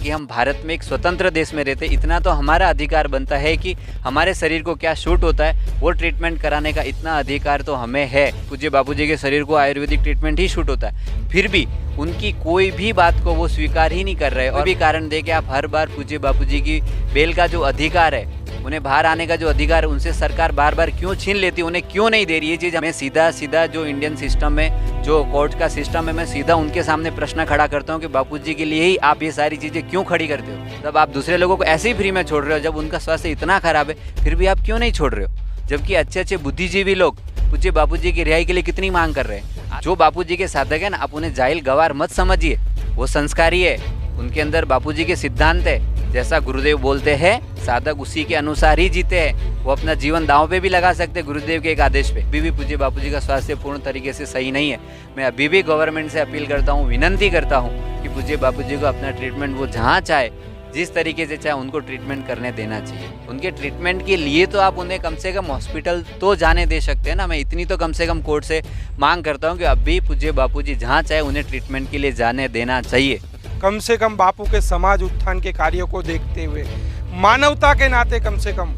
कि हम भारत में एक स्वतंत्र देश में रहते, इतना तो हमारा अधिकार बनता है कि हमारे शरीर को क्या शूट होता है वो ट्रीटमेंट कराने का इतना अधिकार तो हमें है। पूज्य बापूजी के शरीर को आयुर्वेदिक ट्रीटमेंट ही शूट होता है, फिर भी उनकी कोई भी बात को वो स्वीकार ही नहीं कर रहे। और भी कारण दे कि आप हर बार पूज्य बापूजी की बेल का जो अधिकार है, उन्हें बाहर आने का जो अधिकार है, उनसे सरकार बार बार क्यों छीन लेती है, उन्हें क्यों नहीं दे रही है चीज़। मैं सीधा जो इंडियन सिस्टम में जो कोर्ट का सिस्टम है, मैं सीधा उनके सामने प्रश्न खड़ा करता हूँ कि बापूजी के लिए ही आप ये सारी चीज़ें क्यों खड़ी करते हो। तब आप दूसरे लोगों को ऐसे ही फ्री में छोड़ रहे हो, जब उनका स्वास्थ्य इतना खराब है फिर भी आप क्यों नहीं छोड़ रहे हो। जबकि अच्छे बुद्धिजीवी लोग पूज्य बापूजी की रिहाई के लिए कितनी मांग कर रहे हैं। जो बापूजी के साधक है ना, आप उन्हें जाहिल गवार मत समझिए, वो संस्कारी है, उनके अंदर बापूजी के सिद्धांत है। जैसा गुरुदेव बोलते हैं साधक उसी के अनुसार ही जीते हैं, वो अपना जीवन दांव पे भी लगा सकते हैं गुरुदेव के एक आदेश पे। अभी भी पूज्य बापूजी का स्वास्थ्य पूर्ण तरीके से सही नहीं है। मैं अभी भी गवर्नमेंट से अपील करता हूँ, विनंती करता हूँ कि पूज्य बापूजी को अपना ट्रीटमेंट वो जहाँ चाहे, जिस तरीके से चाहे, उनको ट्रीटमेंट करने देना चाहिए। उनके ट्रीटमेंट के लिए तो आप उन्हें कम से कम हॉस्पिटल तो जाने दे सकते हैं ना। मैं इतनी तो कम से कम कोर्ट से मांग करता हूँ कि अभी पूज्य बापूजी जहाँ चाहे उन्हें ट्रीटमेंट के लिए जाने देना चाहिए। कम से कम बापू के समाज उत्थान के कार्यों को देखते हुए मानवता के नाते कम से कम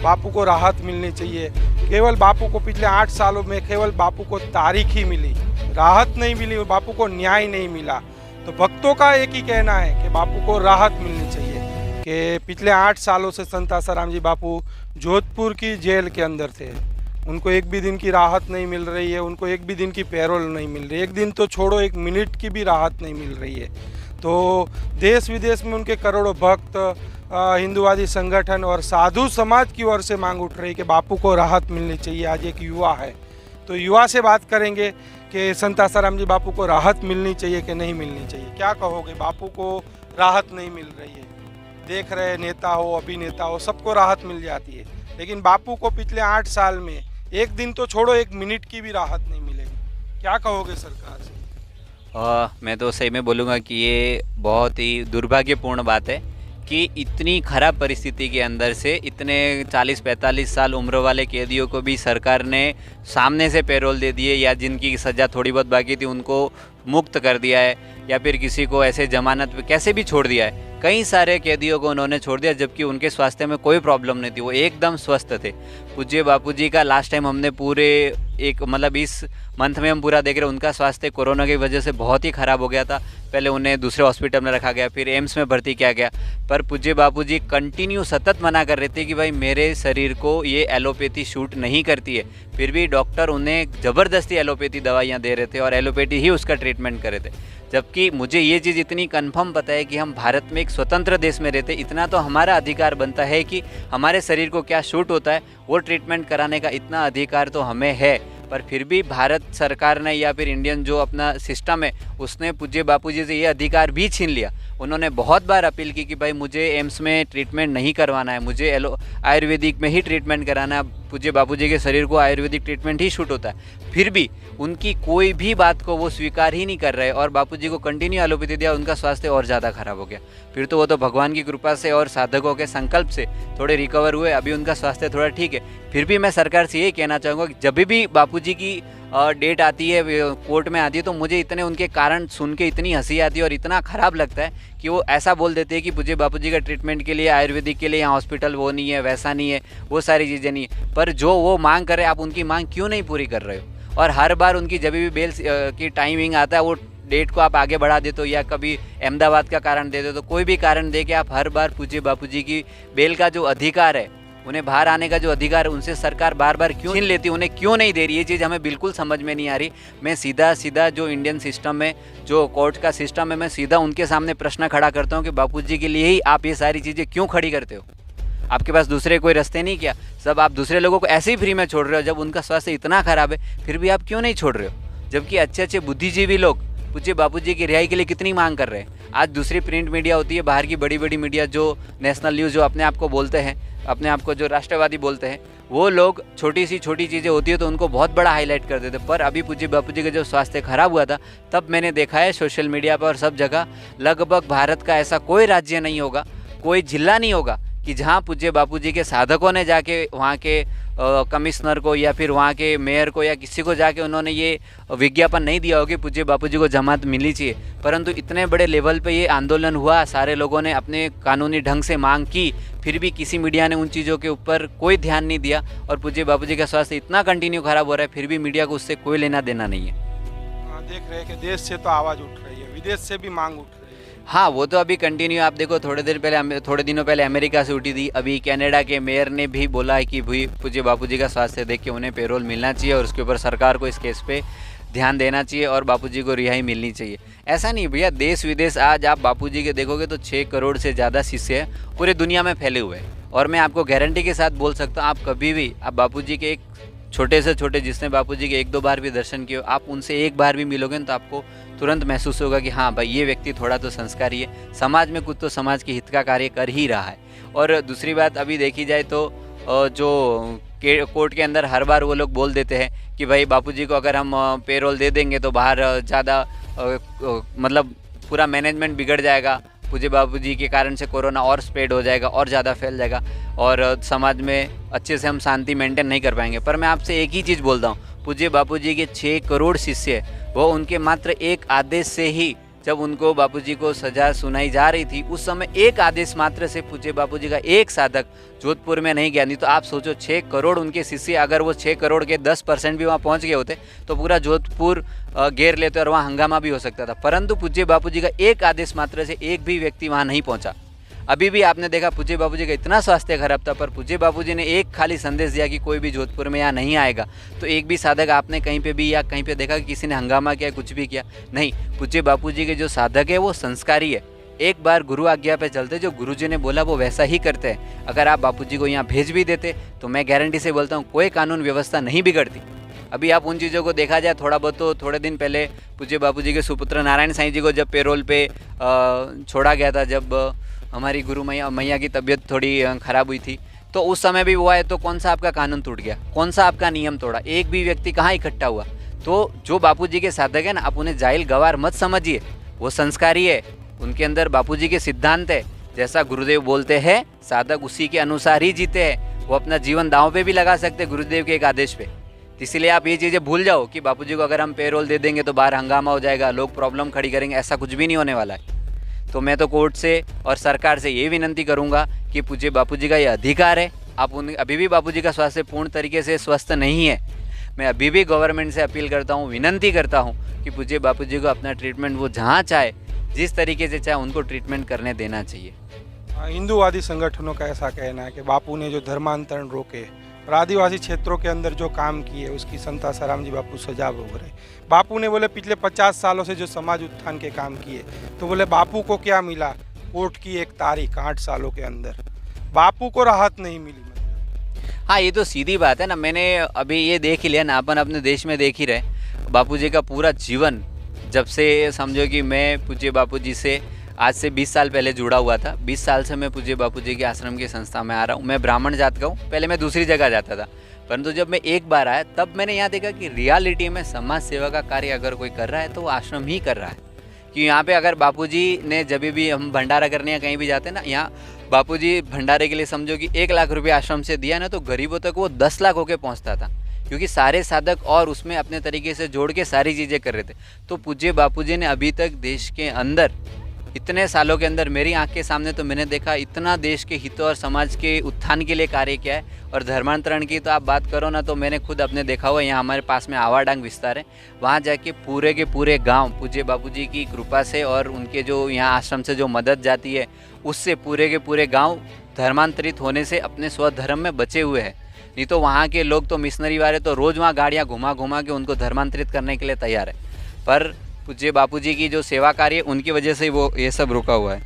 बापू को राहत मिलनी चाहिए। केवल बापू को पिछले 8 सालों में केवल बापू को तारीख ही मिली, राहत नहीं मिली, बापू को न्याय नहीं मिला। तो भक्तों का एक ही कहना है कि बापू को राहत मिलनी चाहिए। कि पिछले 8 सालों से संत आसाराम जी बापू जोधपुर की जेल के अंदर थे, उनको एक भी दिन की राहत नहीं मिल रही है, उनको एक भी दिन की पैरोल नहीं मिल रही है, एक दिन तो छोड़ो 1 मिनट की भी राहत नहीं मिल रही है। तो देश विदेश में उनके करोड़ों भक्त, हिंदुवादी संगठन और साधु समाज की ओर से मांग उठ रही है कि बापू को राहत मिलनी चाहिए। आज एक युवा है तो युवा से बात करेंगे कि संत आसाराम जी बापू को राहत मिलनी चाहिए कि नहीं मिलनी चाहिए। क्या कहोगे, बापू को राहत नहीं मिल रही है, देख रहे नेता हो अभिनेता हो सबको राहत मिल जाती है, लेकिन बापू को पिछले 8 साल में एक दिन तो छोड़ो 1 मिनट की भी राहत नहीं मिलेगी। क्या कहोगे सरकार से? मैं तो सही में बोलूँगा कि ये बहुत ही दुर्भाग्यपूर्ण बात है कि इतनी खराब परिस्थिति के अंदर से इतने 40-45 साल उम्र वाले कैदियों को भी सरकार ने सामने से पैरोल दे दिए, या जिनकी सज़ा थोड़ी बहुत बाकी थी उनको मुक्त कर दिया है, या फिर किसी को ऐसे जमानत पे कैसे भी छोड़ दिया है। कई सारे कैदियों को उन्होंने छोड़ दिया जबकि उनके स्वास्थ्य में कोई प्रॉब्लम नहीं थी, वो एकदम स्वस्थ थे। पूज्य बापूजी का लास्ट टाइम हमने पूरे इस मंथ में हम पूरा देख रहे हैं, उनका स्वास्थ्य कोरोना की वजह से बहुत ही ख़राब हो गया था। पहले उन्हें दूसरे हॉस्पिटल में रखा गया, फिर एम्स में भर्ती किया गया, पर पूज्य बापूजी कंटिन्यू सतत मना कर रहे थे कि भाई मेरे शरीर को ये एलोपैथी शूट नहीं करती है। फिर भी डॉक्टर उन्हें ज़बरदस्ती एलोपैथी दवाइयाँ दे रहे थे और एलोपैथी ही उसका ट्रीटमेंट कर रहे थे। जबकि मुझे ये चीज़ इतनी कंफर्म पता है कि हम भारत में एक स्वतंत्र देश में रहते, इतना तो हमारा अधिकार बनता है कि हमारे शरीर को क्या शूट होता है वो ट्रीटमेंट कराने का इतना अधिकार तो हमें है। पर फिर भी भारत सरकार ने या फिर इंडियन जो अपना सिस्टम है उसने पूज्य बापूजी से ये अधिकार भी छीन लिया। उन्होंने बहुत बार अपील की कि भाई मुझे एम्स में ट्रीटमेंट नहीं करवाना है, मुझे आयुर्वेदिक में ही ट्रीटमेंट कराना है। पूज्य बापूजी के शरीर को आयुर्वेदिक ट्रीटमेंट ही शूट होता है, फिर भी उनकी कोई भी बात को वो स्वीकार ही नहीं कर रहे और बापूजी को कंटिन्यू एलोपैथी दिया, उनका स्वास्थ्य और ज़्यादा खराब हो गया। फिर तो वो तो भगवान की कृपा से और साधकों के संकल्प से थोड़े रिकवर हुए, अभी उनका स्वास्थ्य थोड़ा ठीक है। फिर भी मैं सरकार से यही कहना चाहूँगा कि जब भी बापूजी की डेट आती है, कोर्ट में आती है, तो मुझे इतने उनके कारण सुन के इतनी हंसी आती है और इतना ख़राब लगता है कि वो ऐसा बोल देते हैं कि पूज्य बापूजी का ट्रीटमेंट के लिए आयुर्वेदिक के लिए यहाँ हॉस्पिटल वो नहीं है, वैसा नहीं है, वो सारी चीज़ें नहीं है। पर जो वो मांग कर रहे हैं आप उनकी मांग क्यों नहीं पूरी कर रहे हो? और हर बार उनकी जब भी बेल की टाइमिंग आता है वो डेट को आप आगे बढ़ा देते हो, या कभी अहमदाबाद का कारण दे दो, तो कोई भी कारण दे के आप हर बार पूज्य बापूजी की बेल का जो अधिकार है, उन्हें बाहर आने का जो अधिकार है, उनसे सरकार बार बार क्यों छीन लेती है, उन्हें क्यों नहीं दे रही? ये चीज़ हमें बिल्कुल समझ में नहीं आ रही। मैं सीधा जो इंडियन सिस्टम है, जो कोर्ट का सिस्टम है, मैं सीधा उनके सामने प्रश्न खड़ा करता हूँ कि बापूजी के लिए ही आप ये सारी चीज़ें क्यों खड़ी करते हो? आपके पास दूसरे कोई रास्ते नहीं क्या? सब आप दूसरे लोगों को ऐसे ही फ्री में छोड़ रहे हो। जब उनका स्वास्थ्य इतना ख़राब है फिर भी आप क्यों नहीं छोड़ रहे हो? जबकि अच्छे बुद्धिजीवी लोग पूज्य बापूजी की रिहाई के लिए कितनी मांग कर रहे हैं। आज दूसरी प्रिंट मीडिया होती है, बाहर की बड़ी मीडिया जो नेशनल न्यूज़, जो अपने आप को बोलते हैं, अपने आप को जो राष्ट्रवादी बोलते हैं, वो लोग छोटी चीज़ें होती है तो उनको बहुत बड़ा हाईलाइट कर देते। पर अभी पूज्य बापूजी का जब स्वास्थ्य खराब हुआ था तब मैंने देखा है सोशल मीडिया पर और सब जगह, लगभग भारत का ऐसा कोई राज्य नहीं होगा, कोई जिला नहीं होगा कि जहाँ पूज्य बापूजी के साधकों ने जाके वहाँ के कमिश्नर को या फिर वहाँ के मेयर को या किसी को जाके उन्होंने ये विज्ञापन नहीं दिया हो कि पूज्य बापूजी को जमानत मिलनी चाहिए, परंतु इतने बड़े लेवल पे ये आंदोलन हुआ, सारे लोगों ने अपने कानूनी ढंग से मांग की, फिर भी किसी मीडिया ने उन चीज़ों के ऊपर कोई ध्यान नहीं दिया और पूज्य बापूजी का स्वास्थ्य इतना कंटिन्यू खराब हो रहा है, फिर भी मीडिया को उससे कोई लेना देना नहीं है। देख रहे हैं कि देश से तो आवाज़ उठ रही है, विदेश से भी मांग उठ रही है। हाँ, वो तो अभी कंटिन्यू, आप देखो थोड़े दिनों पहले अमेरिका से उठी थी, अभी कनाडा के मेयर ने भी बोला है कि भाई पूज्य बापूजी का स्वास्थ्य देख के उन्हें पेरोल मिलना चाहिए और उसके ऊपर सरकार को इस केस पे ध्यान देना चाहिए और बापूजी को रिहाई मिलनी चाहिए। ऐसा नहीं भैया, देश विदेश आज आप बापूजी के देखोगे तो 6 करोड़ से ज़्यादा शिष्य पूरे दुनिया में फैले हुए हैं और मैं आपको गारंटी के साथ बोल सकता हूँ, आप कभी भी आप बापूजी के एक छोटे से छोटे जिसने बापूजी के 1-2 बार भी दर्शन किए, आप उनसे एक बार भी मिलोगे तो आपको तुरंत महसूस होगा कि हाँ भाई, ये व्यक्ति थोड़ा तो संस्कारी है, समाज में कुछ तो समाज के हित का कार्य कर ही रहा है। और दूसरी बात अभी देखी जाए तो जो कोर्ट के अंदर हर बार वो लोग बोल देते हैं कि भाई बापूजी को अगर हम पेरोल दे देंगे तो बाहर ज़्यादा मतलब पूरा मैनेजमेंट बिगड़ जाएगा, पूज्य बापूजी के कारण से कोरोना और स्प्रेड हो जाएगा और ज़्यादा फैल जाएगा और समाज में अच्छे से हम शांति मेंटेन नहीं कर पाएंगे। पर मैं आपसे एक ही चीज़ बोलता हूँ, पूज्य बापूजी के 6 करोड़ शिष्य, वो उनके मात्र एक आदेश से ही, जब उनको बापूजी को सज़ा सुनाई जा रही थी उस समय एक आदेश मात्र से पूज्य बापूजी का एक साधक जोधपुर में नहीं गया। नहीं तो आप सोचो 6 करोड़ उनके शिष्य, अगर वो 6 करोड़ के 10% भी वहाँ पहुँच गए होते तो पूरा जोधपुर घेर लेते और वहाँ हंगामा भी हो सकता था, परंतु पूज्य बापूजी का एक आदेश मात्र से एक भी व्यक्ति वहाँ नहीं पहुँचा। अभी भी आपने देखा पूज्य बापूजी का इतना स्वास्थ्य खराब था, पर पूज्य बापूजी ने एक खाली संदेश दिया कि कोई भी जोधपुर में यहाँ नहीं आएगा, तो एक भी साधक आपने कहीं पे भी या कहीं पे देखा कि किसी ने हंगामा किया, कुछ भी किया? नहीं। पूज्य बापूजी के जो साधक है वो संस्कारी है, एक बार गुरु आज्ञा पे चलते, जो गुरुजी ने बोला वो वैसा ही करते हैं। अगर आप बापूजी को यहाँ भेज भी देते तो मैं गारंटी से बोलता हूँ कोई कानून व्यवस्था नहीं बिगड़ती। अभी आप उन चीज़ों को देखा जाए थोड़ा बहुत, तो थोड़े दिन पहले पूज्य बापूजी के सुपुत्र नारायण साईं जी को जब पेरोल पे छोड़ा गया था, जब हमारी गुरु मैया की तबीयत थोड़ी ख़राब हुई थी, तो उस समय भी हुआ है, तो कौन सा आपका कानून टूट गया, कौन सा आपका नियम तोड़ा? एक भी व्यक्ति कहाँ इकट्ठा हुआ? तो जो बापूजी के साधक है ना, आप उन्हें जाहिल गवार मत समझिए, वो संस्कारी है, उनके अंदर बापूजी के सिद्धांत है, जैसा गुरुदेव बोलते हैं साधक उसी के अनुसार ही जीते हैं, वो अपना जीवन दांव पे भी लगा सकते गुरुदेव के एक आदेश पे। इसलिए आप ये चीज़ें भूल जाओ कि बापूजी को अगर हम पेरोल दे देंगे तो बाहर हंगामा हो जाएगा, लोग प्रॉब्लम खड़ी करेंगे, ऐसा कुछ भी नहीं होने वाला है। तो मैं तो कोर्ट से और सरकार से ये विनंती करूंगा कि पूज्य बापूजी का ये अधिकार है, आप उन अभी भी बापूजी का स्वास्थ्य पूर्ण तरीके से स्वस्थ नहीं है, मैं अभी भी गवर्नमेंट से अपील करता हूँ, विनंती करता हूँ कि पूज्य बापूजी को अपना ट्रीटमेंट वो जहाँ चाहे, जिस तरीके से चाहे, उनको ट्रीटमेंट करने देना चाहिए। हिंदूवादी संगठनों का ऐसा कहना है कि बापू ने जो धर्मांतरण रोके और आदिवासी क्षेत्रों के अंदर जो काम किए उसकी संत आसाराम जी बापू सजा भोग रहे। बापू ने बोले पिछले 50 सालों से जो समाज उत्थान के काम किए, तो बोले बापू को क्या मिला? कोर्ट की एक तारीख 8 सालों के अंदर बापू को राहत नहीं मिली। हाँ, ये तो सीधी बात है ना, मैंने अभी ये देख ही लिया ना, अपन अपने देश में देख ही रहे, बापूजी का पूरा जीवन, जब से समझो कि मैं पूज्य बापूजी से आज से 20 साल पहले जुड़ा हुआ था, 20 साल से मैं पूज्य बापूजी के आश्रम की संस्था में आ रहा हूँ। मैं ब्राह्मण जात का हूँ, पहले मैं दूसरी जगह जाता था, परंतु जब मैं एक बार आया तब मैंने यहाँ देखा कि रियलिटी में समाज सेवा का कार्य अगर कोई कर रहा है तो वो आश्रम ही कर रहा है। कि यहाँ पे अगर बापूजी ने, जब भी हम भंडारा करने या कहीं भी जाते हैं ना, यहाँ बापूजी भंडारे के लिए समझो कि 1 लाख रुपये आश्रम से दिया ना, तो गरीबों तक वो 10 लाख होके पहुँचता था, क्योंकि सारे साधक और उसमें अपने तरीके से जोड़ के सारी चीज़ें कर रहे थे। तो पूज्य बापूजी ने अभी तक देश के अंदर इतने सालों के अंदर मेरी आंख के सामने तो मैंने देखा इतना देश के हितों और समाज के उत्थान के लिए कार्य किया है। और धर्मांतरण की तो आप बात करो ना, तो मैंने खुद अपने देखा हुआ, यहाँ हमारे पास में आवाडांग विस्तार है, वहाँ जाके पूरे के पूरे गांव पूज्य बापूजी की कृपा से और उनके जो यहाँ आश्रम से जो मदद जाती है उससे पूरे के पूरे गाँव धर्मांतरित होने से अपने स्वधर्म में बचे हुए हैं। नहीं तो वहाँ के लोग तो मिशनरी वाले तो रोज़ वहाँ गाड़ियाँ घुमा घुमा के उनको धर्मांतरित करने के लिए तैयार है, पर पूज्य बापूजी की जो सेवा कार्य उनकी वजह से वो ये सब रुका हुआ है।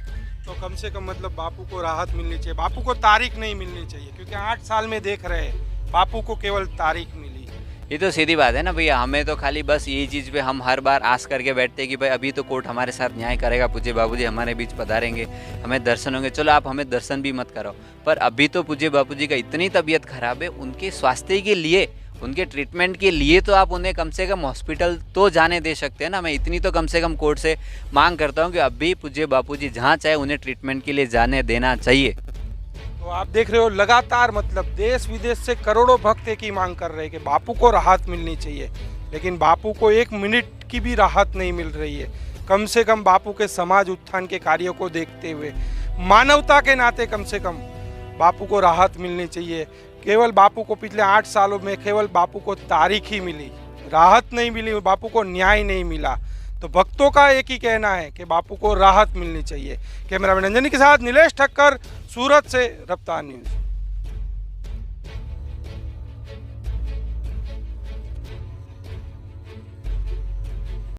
तो कम से कम मतलब बापू को राहत मिलनी चाहिए, बापू को तारीख नहीं मिलनी चाहिए, क्योंकि 8 साल में देख रहे हैं बापू को केवल तारीख मिली। ये तो सीधी बात है ना भैया, हमें तो खाली बस यही चीज़ पे हम हर बार आस करके बैठते हैं कि भाई अभी तो कोर्ट हमारे साथ न्याय करेगा, पूज्य बापूजी हमारे बीच पधारेंगे, हमें दर्शन होंगे, चलो आप हमें दर्शन भी मत कराओ। पर अभी तो पूज्य बापूजी का इतनी तबीयत खराब है, उनके स्वास्थ्य के लिए, उनके ट्रीटमेंट के लिए तो आप उन्हें कम से कम हॉस्पिटल तो जाने दे सकते हैं ना। मैं इतनी तो कम से कम कोर्ट से मांग करता हूँ कि अभी पूज्य बापूजी जहाँ चाहे उन्हें ट्रीटमेंट के लिए जाने देना चाहिए। तो तो आप देख रहे हो लगातार मतलब देश विदेश से करोड़ों भक्त एक ही मांग कर रहे हैं कि बापू को राहत मिलनी चाहिए, लेकिन बापू को एक मिनट की भी राहत नहीं मिल रही है। कम से कम बापू के समाज उत्थान के कार्यों को देखते हुए मानवता के नाते कम से कम बापू को राहत मिलनी चाहिए। केवल बापू को पिछले 8 सालों में केवल बापू को तारीख ही मिली, राहत नहीं मिली, बापू को न्याय नहीं मिला। तो भक्तों का एक ही कहना है कि बापू को राहत मिलनी चाहिए। कैमरामैन अंजनी के साथ नीलेश ठक्कर, सूरत से रफ्तार न्यूज़।